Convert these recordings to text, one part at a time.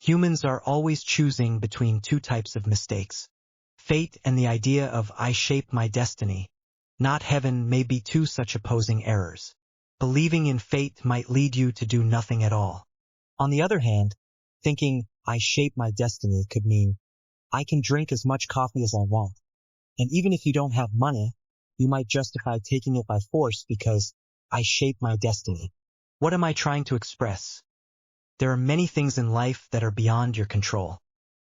Humans are always choosing between two types of mistakes. Fate and the idea of I shape my destiny, not heaven, may be two such opposing errors. Believing in fate might lead you to do nothing at all. On the other hand, thinking I shape my destiny could mean I can drink as much coffee as I want. And even if you don't have money, you might justify taking it by force because I shape my destiny. What am I trying to express? There are many things in life that are beyond your control.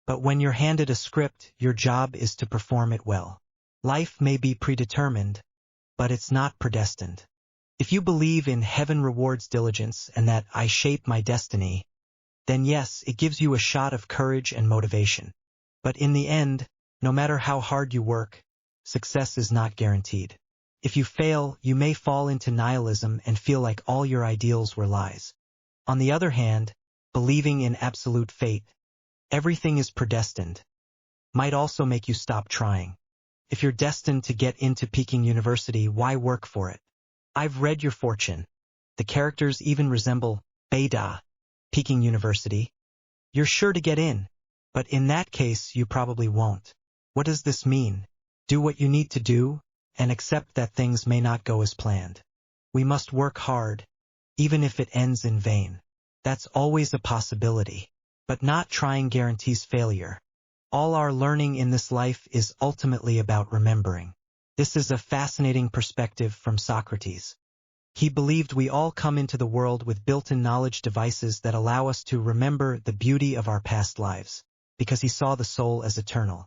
But when you're handed a script, your job is to perform it well. Life may be predetermined, but it's not predestined. If you believe in heaven rewards diligence and that I shape my destiny, then yes, it gives you a shot of courage and motivation. But in the end, no matter how hard you work, success is not guaranteed. If you fail, you may fall into nihilism and feel like all your ideals were lies. On the other hand, believing in absolute fate, everything is predestined, might also make you stop trying. If you're destined to get into Peking University, why work for it? I've read your fortune. The characters even resemble Beida, Peking University. You're sure to get in, but in that case you probably won't. What does this mean? Do what you need to do, and accept that things may not go as planned. We must work hard, even if it ends in vain. That's always a possibility, but not trying guarantees failure. All our learning in this life is ultimately about remembering. This is a fascinating perspective from Socrates. He believed we all come into the world with built-in knowledge devices that allow us to remember the beauty of our past lives, because he saw the soul as eternal.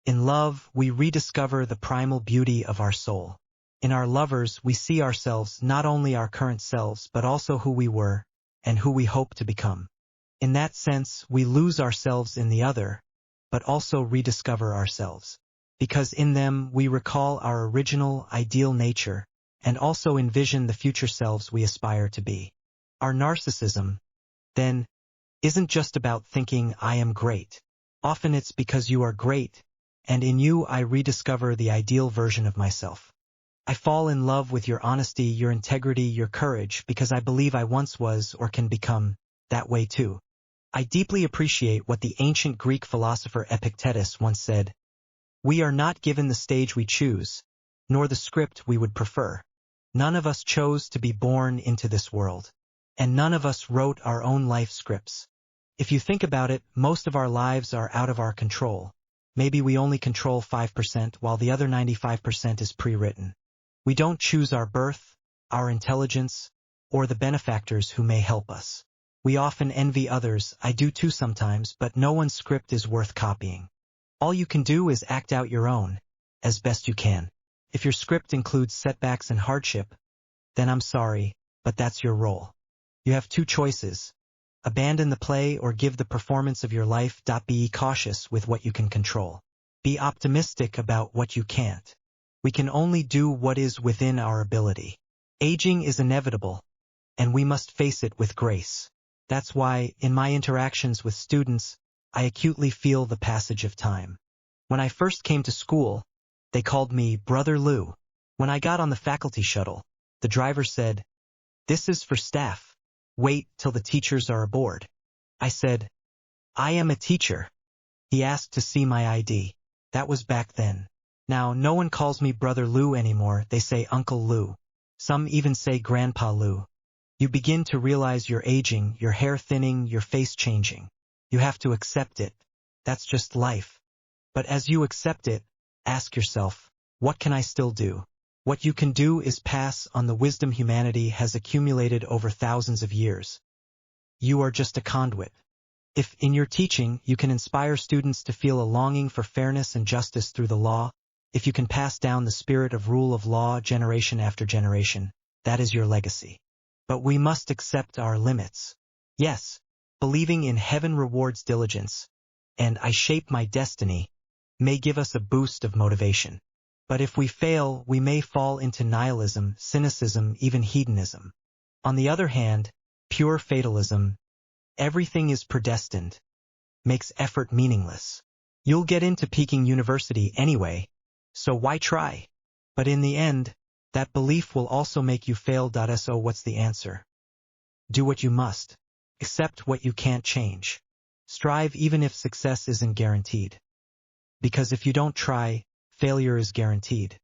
In love, we rediscover the primal beauty of our soul. In our lovers, we see ourselves, not only our current selves, but also who we were and who we hope to become. In that sense, we lose ourselves in the other, but also rediscover ourselves. Because in them, we recall our original, ideal nature, and also envision the future selves we aspire to be. Our narcissism, then, isn't just about thinking I am great. Often it's because you are great, and in you I rediscover the ideal version of myself. I fall in love with your honesty, your integrity, your courage, because I believe I once was or can become that way too. I deeply appreciate what the ancient Greek philosopher Epictetus once said: "We are not given the stage we choose, nor the script we would prefer. None of us chose to be born into this world, and none of us wrote our own life scripts." If you think about it, most of our lives are out of our control. Maybe we only control 5%, while the other 95% is pre-written. We don't choose our birth, our intelligence, or the benefactors who may help us. We often envy others, I do too sometimes, but no one's script is worth copying. All you can do is act out your own, as best you can. If your script includes setbacks and hardship, then I'm sorry, but that's your role. You have two choices: abandon the play or give the performance of your life. Be cautious with what you can control. Be optimistic about what you can't. We can only do what is within our ability. Aging is inevitable, and we must face it with grace. That's why, in my interactions with students, I acutely feel the passage of time. When I first came to school, they called me Brother Lou. When I got on the faculty shuttle, the driver said, "This is for staff. Wait till the teachers are aboard." I said, "I am a teacher." He asked to see my ID. That was back then. Now, no one calls me Brother Lou anymore, they say Uncle Lou. Some even say Grandpa Lou. You begin to realize you're aging, your hair thinning, your face changing. You have to accept it. That's just life. But as you accept it, ask yourself, what can I still do? What you can do is pass on the wisdom humanity has accumulated over thousands of years. You are just a conduit. If, in your teaching, you can inspire students to feel a longing for fairness and justice through the law, if you can pass down the spirit of rule of law generation after generation, that is your legacy. But we must accept our limits. Yes, believing in heaven rewards diligence, and I shape my destiny, may give us a boost of motivation. But if we fail, we may fall into nihilism, cynicism, even hedonism. On the other hand, pure fatalism, everything is predestined, makes effort meaningless. You'll get into Peking University anyway, so why try? But in the end, that belief will also make you fail. So what's the answer? Do what you must. Accept what you can't change. Strive even if success isn't guaranteed. Because if you don't try, failure is guaranteed.